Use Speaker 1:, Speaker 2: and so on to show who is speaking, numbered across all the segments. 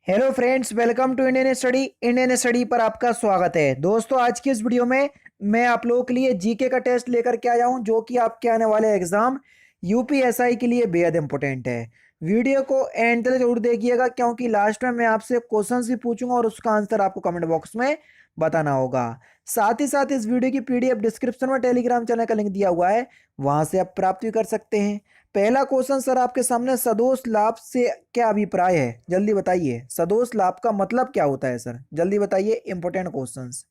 Speaker 1: Hello friends, welcome to Indian study पर आपका स्वागत है। दोस्तों, आज की इस वीडियो में मैं आप लोगों के लिए जीके का टेस्ट लेकर के आया हूं, जो कि आपके आने वाले एग्जाम यूपीएसआई के लिए बेहद इंपॉर्टेंट है। वीडियो को एंड तक जरूर देखिएगा, क्योंकि लास्ट में मैं आपसे क्वेश्चंस भी पूछूंगा और उसका आंसर आपको कमेंट बॉक्स में बताना होगा। साथ ही साथ इस वीडियो की पीडीएफ डिस्क्रिप्शन में टेलीग्राम चैनल का लिंक दिया हुआ है, वहां से आप प्राप्त भी कर सकते हैं। पहला क्वेश्चन सर आपके सामने, सदोष लाभ से क्या अभिप्राय है? जल्दी बताइए, सदोष लाभ का मतलब क्या होता है सर? जल्दी बताइए, इंपॉर्टेंट क्वेश्चंस।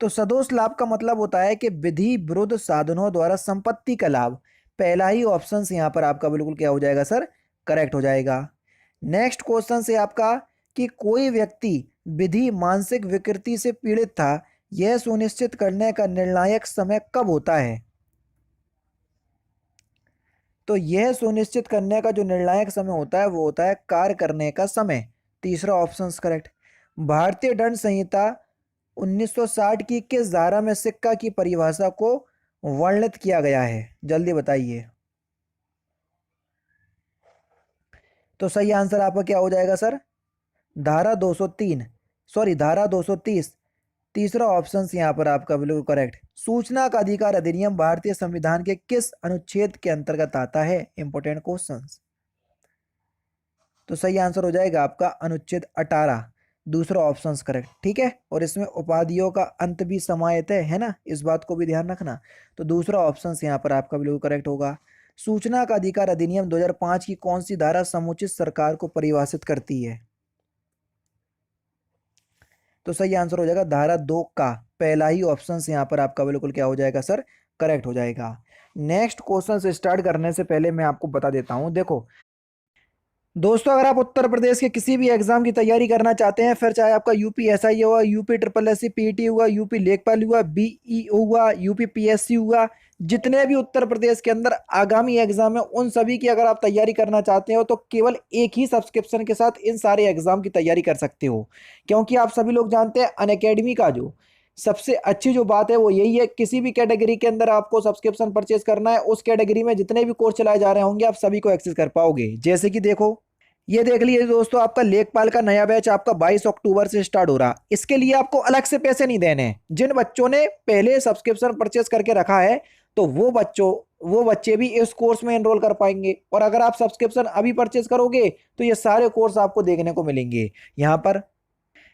Speaker 1: तो सदोष लाभ का मतलब होता है कि विधि विरुद्ध साधनों द्वारा संपत्ति का लाभ। पहला ही ऑप्शन यहां पर आपका बिल्कुल क्या हो जाएगा सर? करेक्ट हो जाएगा। नेक्स्ट क्वेश्चन से आपका कि कोई व्यक्ति विधि मानसिक विकृति से पीड़ित था, यह सुनिश्चित करने का निर्णायक समय कब होता है? तो यह सुनिश्चित करने का जो निर्णायक समय होता है वो होता है कार्य करने का समय। तीसरा ऑप्शन करेक्ट। भारतीय दंड संहिता 1960 की किस धारा में सिक्का की परिभाषा को वर्णित किया गया है? जल्दी बताइए। तो सही आंसर आपका क्या हो जाएगा सर? धारा 203, सॉरी धारा 230। तीसरा ऑप्शन यहाँ पर आपका बिल्कुल करेक्ट। सूचना का अधिकार अधिनियम भारतीय संविधान के किस अनुच्छेद के अंतर्गत आता है? Important question. तो सही आंसर हो जाएगा आपका अनुच्छेद 18। दूसरा ऑप्शन करेक्ट, ठीक है। और इसमें उपाधियों का अंत भी समाहित है ना, इस बात को भी ध्यान रखना। तो दूसरा ऑप्शन यहाँ पर आपका बिल्कुल करेक्ट होगा। सूचना का अधिकार अधिनियम 2005 की कौन सी धारा समुचित सरकार को परिभाषित करती है? तो सही आंसर हो जाएगा धारा 2 का पहला ही ऑप्शन यहाँ पर आपका बिल्कुल क्या हो जाएगा सर? करेक्ट हो जाएगा। नेक्स्ट क्वेश्चन से स्टार्ट करने से पहले मैं आपको बता देता हूं, देखो दोस्तों, अगर आप उत्तर प्रदेश के किसी भी एग्जाम की तैयारी करना चाहते हैं, फिर चाहे आपका यूपी एसआई हुआ, यूपी ट्रिपल एससी पीटी हुआ, यूपी लेखपाल हुआ, बीई हुआ, यूपी पीएससी हुआ, जितने भी उत्तर प्रदेश के अंदर आगामी एग्जाम है, उन सभी की अगर आप तैयारी करना चाहते हो तो केवल एक ही सब्सक्रिप्शन के साथ इन सारे एग्जाम की तैयारी कर सकते हो। क्योंकि आप सभी लोग जानते हैं अनअकैडमी का जो सबसे अच्छी जो बात है वो यही है, किसी भी कैटेगरी के अंदर आपको सब्सक्रिप्शन परचेज करना है, उस कैटेगरी में जितने भी कोर्स चलाए जा रहे होंगे आप सभी को एक्सेस कर पाओगे। जैसे कि देखो, ये देख लीजिए दोस्तों, आपका लेखपाल का नया बैच आपका 22 अक्टूबर से स्टार्ट हो रहा। इसके लिए आपको अलग से पैसे नहीं देने हैं। जिन बच्चों ने पहले सब्सक्रिप्शन परचेस करके रखा है, तो वो बच्चे भी इस कोर्स में एनरोल कर पाएंगे। और अगर आप सब्सक्रिप्शन अभी परचेस करोगे तो ये सारे कोर्स आपको देखने को मिलेंगे यहाँ पर।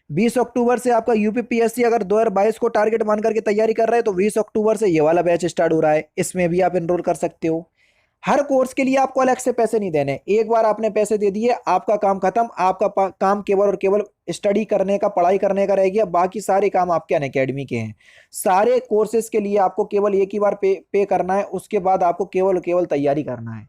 Speaker 1: 20 अक्टूबर से आपका यूपीपीएससी अगर 2022 को टारगेट मान करके तैयारी कर रहे हैं तो 20 अक्टूबर से ये वाला बैच स्टार्ट हो रहा है, इसमें भी आप एनरोल कर सकते हो। हर कोर्स के लिए आपको अलग से पैसे नहीं देने, एक बार आपने पैसे दे दिए आपका काम खत्म। आपका काम केवल और केवल स्टडी करने का, पढ़ाई करने का रह गया, बाकी सारे काम आपके अनअकैडमी के हैं। सारे कोर्सेज के लिए आपको केवल एक ही बार पे करना है, उसके बाद आपको केवल और केवल तैयारी करना है।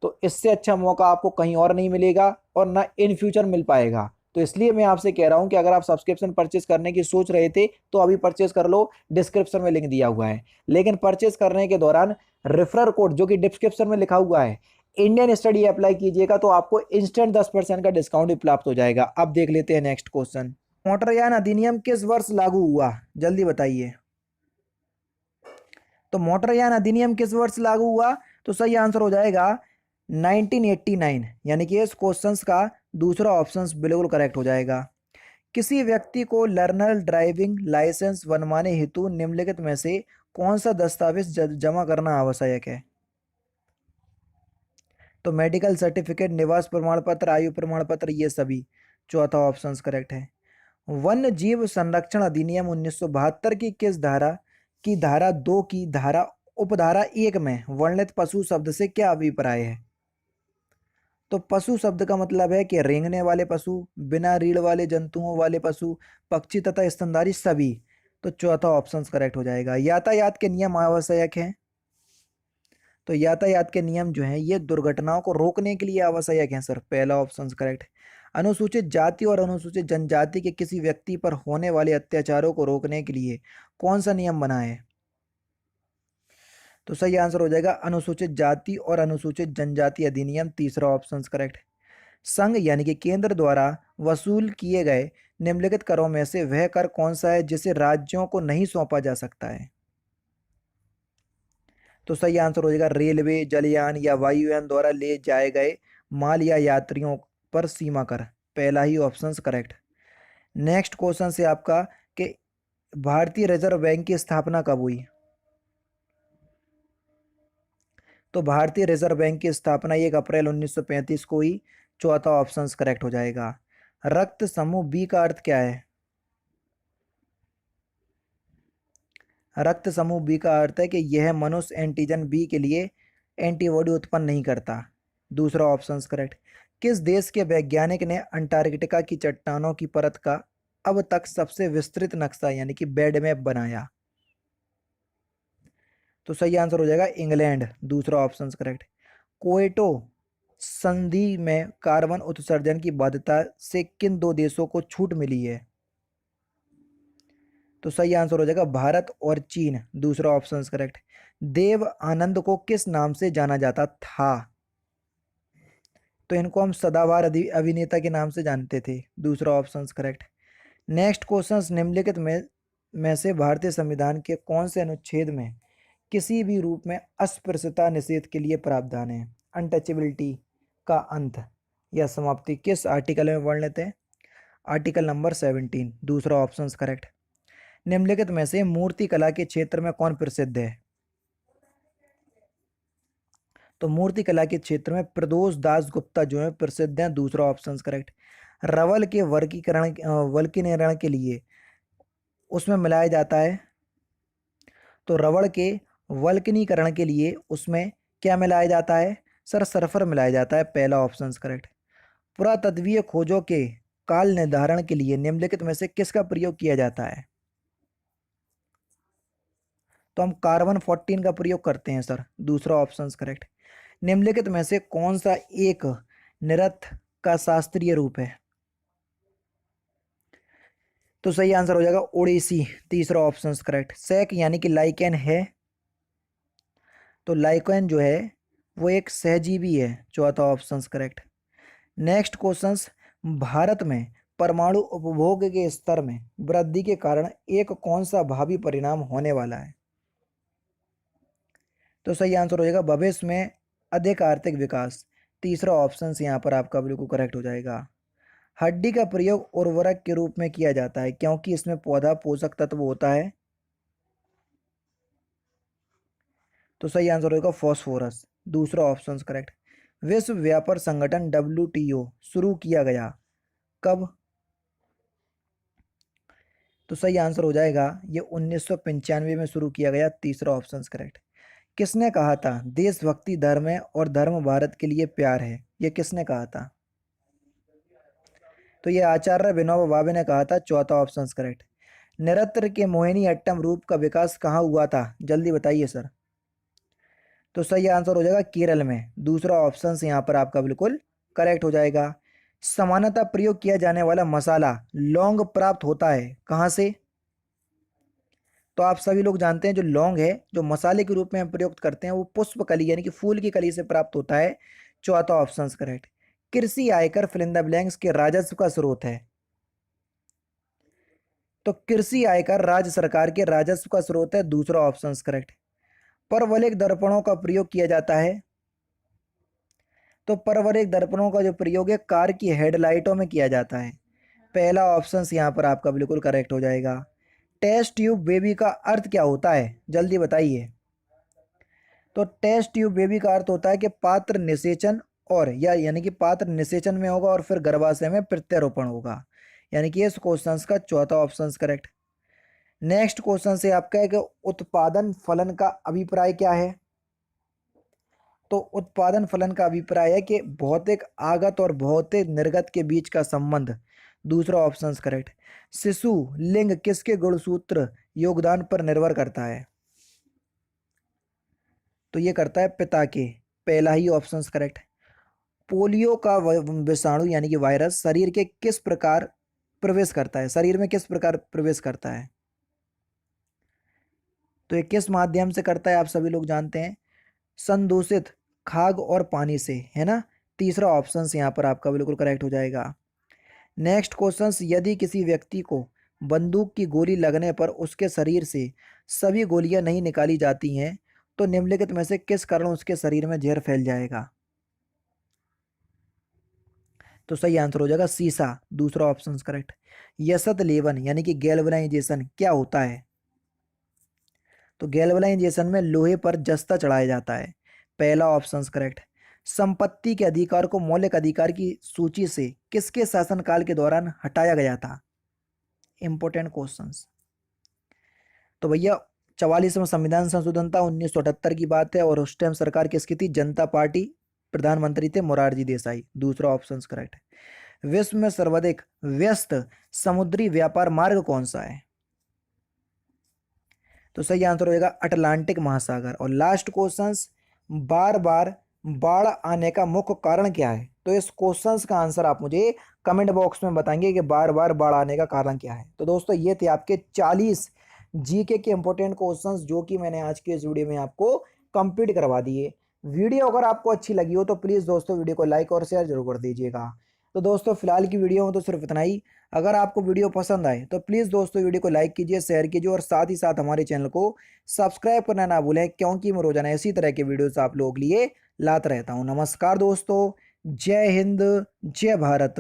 Speaker 1: तो इससे अच्छा मौका आपको कहीं और नहीं मिलेगा और ना इन फ्यूचर मिल पाएगा। तो इसलिए मैं आपसे कह रहा हूं कि अगर आप सब्सक्रिप्शन परचेज करने की सोच रहे थे तो अभी परचेज कर लो, डिस्क्रिप्शन में लिंक दिया हुआ है। लेकिन परचेज करने के दौरान रेफरल कोड जो कि डिस्क्रिप्शन में लिखा हुआ है, इंडियन स्टडी अप्लाई कीजिएगा तो आपको इंस्टेंट 10% का डिस्काउंट भी प्राप्त हो जाएगा। अब देख लेते हैं नेक्स्ट क्वेश्चन। मोटरयान अधिनियम किस वर्ष लागू हुआ? जल्दी बताइए। तो मोटरयान अधिनियम किस वर्ष लागू हुआ? तो सही आंसर हो जाएगा 1989, यानी कि इस क्वेश्चन का दूसरा ऑप्शन बिल्कुल करेक्ट हो जाएगा। किसी व्यक्ति को लर्नर ड्राइविंग लाइसेंस बनवाने हेतु निम्नलिखित में से कौन सा दस्तावेज जमा करना आवश्यक है? तो मेडिकल सर्टिफिकेट, निवास प्रमाण पत्र, आयु प्रमाण पत्र, ये सभी। चौथा ऑप्शन करेक्ट है। वन्य जीव संरक्षण अधिनियम 1972 की किस धारा की धारा 2 की धारा उपधारा 1 में वर्णित पशु शब्द से क्या अभिप्राय है? तो पशु शब्द का मतलब है कि रेंगने वाले पशु, बिना रीढ़ वाले जंतुओं वाले पशु, पक्षी तथा स्तनधारी सभी। तो चौथा ऑप्शन करेक्ट हो जाएगा। यातायात के नियम आवश्यक हैं। तो यातायात के नियम जो हैं ये दुर्घटनाओं को रोकने के लिए आवश्यक हैं सर, पहला ऑप्शन करेक्ट। अनुसूचित जाति और अनुसूचित जनजाति के किसी व्यक्ति पर होने वाले अत्याचारों को रोकने के लिए कौन सा नियम बना है? तो सही आंसर हो जाएगा अनुसूचित जाति और अनुसूचित जनजाति अधिनियम, तीसरा ऑप्शन करेक्ट। संघ यानी कि केंद्र द्वारा वसूल किए गए निम्नलिखित करों में से वह कर कौन सा है जिसे राज्यों को नहीं सौंपा जा सकता है? तो सही आंसर हो जाएगा रेलवे, जलयान या वायुयान द्वारा ले जाए गए माल या यात्रियों पर सीमा कर, पहला ही ऑप्शन करेक्ट। नेक्स्ट क्वेश्चन से आपका कि भारतीय रिजर्व बैंक की स्थापना कब हुई? तो भारतीय रिजर्व बैंक की स्थापना 1 अप्रैल 1935 को हुई, चौथा ऑप्शन करेक्ट हो जाएगा। रक्त समूह बी का अर्थ क्या है? रक्त समूह बी का अर्थ है कि यह मनुष्य एंटीजन बी के लिए एंटीबॉडी उत्पन्न नहीं करता, दूसरा ऑप्शन करेक्ट। किस देश के वैज्ञानिक ने अंटार्कटिका की चट्टानों की परत का अब तक सबसे विस्तृत नक्शा यानी कि बेड मैप बनाया? तो सही आंसर हो जाएगा इंग्लैंड, दूसरा ऑप्शन करेक्ट। क्योटो संधि में कार्बन उत्सर्जन की बाध्यता से किन दो देशों को छूट मिली है? तो सही आंसर हो जाएगा भारत और चीन, दूसरा ऑप्शन करेक्ट। देव आनंद को किस नाम से जाना जाता था? तो इनको हम सदाबहार अभिनेता के नाम से जानते थे, दूसरा ऑप्शन करेक्ट। नेक्स्ट क्वेश्चन, निम्नलिखित में से भारतीय संविधान के कौन से अनुच्छेद में किसी भी रूप में अस्पृश्यता निषेध के लिए प्रावधान है? अनटचेबिलिटी का अंत या समाप्ति किस आर्टिकल में पढ़ लेते हैं? आर्टिकल नंबर 17, दूसरा ऑप्शन करेक्ट। निम्नलिखित में से मूर्ति कला के क्षेत्र में कौन प्रसिद्ध है? तो मूर्ति कला के क्षेत्र में प्रदोष दास गुप्ता जो है प्रसिद्ध हैं, दूसरा ऑप्शन करेक्ट। रवल के वर्गीकरण के लिए उसमें मिलाया जाता है, तो रबड़ के वल्कनीकरण के लिए उसमें क्या मिलाया जाता है? सर सल्फर मिलाया जाता है, पहला ऑप्शन करेक्ट। पुरातत्वीय खोजों के काल निर्धारण के लिए निम्नलिखित में से किसका प्रयोग किया जाता है? तो हम कार्बन 14 का प्रयोग करते हैं सर, दूसरा ऑप्शन करेक्ट। निम्नलिखित में से कौन सा एक नृत्य का शास्त्रीय रूप है? तो सही आंसर हो जाएगा ओडिसी, तीसरा ऑप्शन करेक्ट। सैक यानी कि लाइकेन है, तो लाइकेन जो है वो एक सहजीवी है, चौथा option correct. Next questions, Bharat में परमाणु उपभोग के स्तर में वृद्धि के कारण एक कौन सा भावी परिणाम होने वाला है? तो सही आंसर हो जाएगा भविष्य में अधिक आर्थिक विकास, तीसरा ऑप्शन यहाँ पर आपका बिल्कुल करेक्ट हो जाएगा। हड्डी का प्रयोग उर्वरक के रूप में किया जाता है क्योंकि इसमें पौधा पोषक तत्व होता है, तो सही आंसर होगा फॉस्फोरस, दूसरा ऑप्शन करेक्ट। विश्व व्यापार संगठन WTO शुरू किया गया कब? तो सही आंसर हो जाएगा ये 1995 में शुरू किया गया, तीसरा ऑप्शन करेक्ट। किसने कहा था देशभक्ति धर्म है और धर्म भारत के लिए प्यार है? ये किसने कहा था? तो ये आचार्य विनोबा भावे ने कहा था, चौथा ऑप्शन करेक्ट। नृत्य के मोहिनी अट्टम रूप का विकास कहाँ हुआ था? जल्दी बताइए सर। तो सही आंसर हो जाएगा केरल में, दूसरा ऑप्शन यहाँ पर आपका बिल्कुल करेक्ट हो जाएगा। सामान्यतः प्रयोग किया जाने वाला मसाला लौंग प्राप्त होता है कहाँ से? तो आप सभी लोग जानते हैं जो लौंग है जो मसाले के रूप में हम प्रयोग करते हैं वो पुष्प कली यानी कि फूल की कली से प्राप्त होता है, चौथा ऑप्शन करेक्ट। कृषि आयकर फिल इन द ब्लैंक्स के राजस्व का स्रोत है, तो कृषि आयकर राज्य सरकार के राजस्व का स्रोत है, दूसरा ऑप्शन करेक्ट। परवलयिक दर्पणों का प्रयोग किया जाता है, तो परवलयिक दर्पणों का जो प्रयोग है कार की हेडलाइटों में किया जाता है, पहला ऑप्शन यहाँ पर आपका बिल्कुल करेक्ट हो जाएगा। टेस्ट ट्यूब बेबी का अर्थ क्या होता है? जल्दी बताइए। तो टेस्ट ट्यूब बेबी का अर्थ होता है कि पात्र निषेचन और या यानी कि पात्र निषेचन में होगा और फिर गर्भाशय में प्रत्यारोपण होगा, यानी कि इस क्वेश्चन का चौथा ऑप्शन करेक्ट। नेक्स्ट क्वेश्चन से आपका है कि उत्पादन फलन का अभिप्राय क्या है? तो उत्पादन फलन का अभिप्राय है कि भौतिक आगत और भौतिक निर्गत के बीच का संबंध, दूसरा ऑप्शन करेक्ट। शिशु लिंग किसके गुणसूत्र योगदान पर निर्भर करता है? तो ये करता है पिता के, पहला ही ऑप्शन करेक्ट। पोलियो का विषाणु यानी कि वायरस शरीर के किस प्रकार प्रवेश करता है? शरीर में किस प्रकार प्रवेश करता है? तो ये किस माध्यम से करता है आप सभी लोग जानते हैं, संदूषित खाद्य और पानी से, है ना, तीसरा ऑप्शन यहाँ पर आपका बिल्कुल करेक्ट हो जाएगा। नेक्स्ट क्वेश्चन, यदि किसी व्यक्ति को बंदूक की गोली लगने पर उसके शरीर से सभी गोलियां नहीं निकाली जाती हैं तो निम्नलिखित में से किस कारण उसके शरीर में जहर फैल जाएगा? तो सही आंसर हो जाएगा सीसा, दूसरा ऑप्शन करेक्ट। यसत लेवन यानी कि गैल्वनाइजेशन क्या होता है? तो गैल्वनाइजेशन में लोहे पर जस्ता चढ़ाया जाता है, पहला ऑप्शन करेक्ट। संपत्ति के अधिकार को मौलिक अधिकार की सूची से किसके शासनकाल के दौरान हटाया गया था? Important questions. तो भैया 44वां संविधान संशोधन था, 1978 की बात है, और उस टाइम सरकार किसकी थी? जनता पार्टी, प्रधानमंत्री थे मोरारजी देसाई, दूसरा ऑप्शन करेक्ट है। विश्व में सर्वाधिक व्यस्त समुद्री व्यापार मार्ग कौन सा है? तो सही आंसर हो जाएगा अटलांटिक महासागर। और लास्ट क्वेश्चंस, बार बार बाढ़ आने का मुख्य कारण क्या है? तो इस क्वेश्चंस का आंसर आप मुझे कमेंट बॉक्स में बताएंगे कि बार बार बाढ़ आने का कारण क्या है। तो दोस्तों ये थे आपके 40 जीके के इंपॉर्टेंट क्वेश्चंस जो कि मैंने आज के इस वीडियो में आपको कंप्लीट करवा दिए। वीडियो अगर आपको अच्छी लगी हो तो प्लीज़ दोस्तों वीडियो को लाइक और शेयर जरूर कर दीजिएगा। तो दोस्तों फिलहाल की वीडियो में तो सिर्फ इतना ही। अगर आपको वीडियो पसंद आए तो प्लीज़ दोस्तों वीडियो को लाइक कीजिए, शेयर कीजिए और साथ ही साथ हमारे चैनल को सब्सक्राइब करना ना भूलें, क्योंकि मैं रोजाना इसी तरह के वीडियोस आप लोगों के लिए लाता रहता हूँ। नमस्कार दोस्तों, जय हिंद, जय भारत।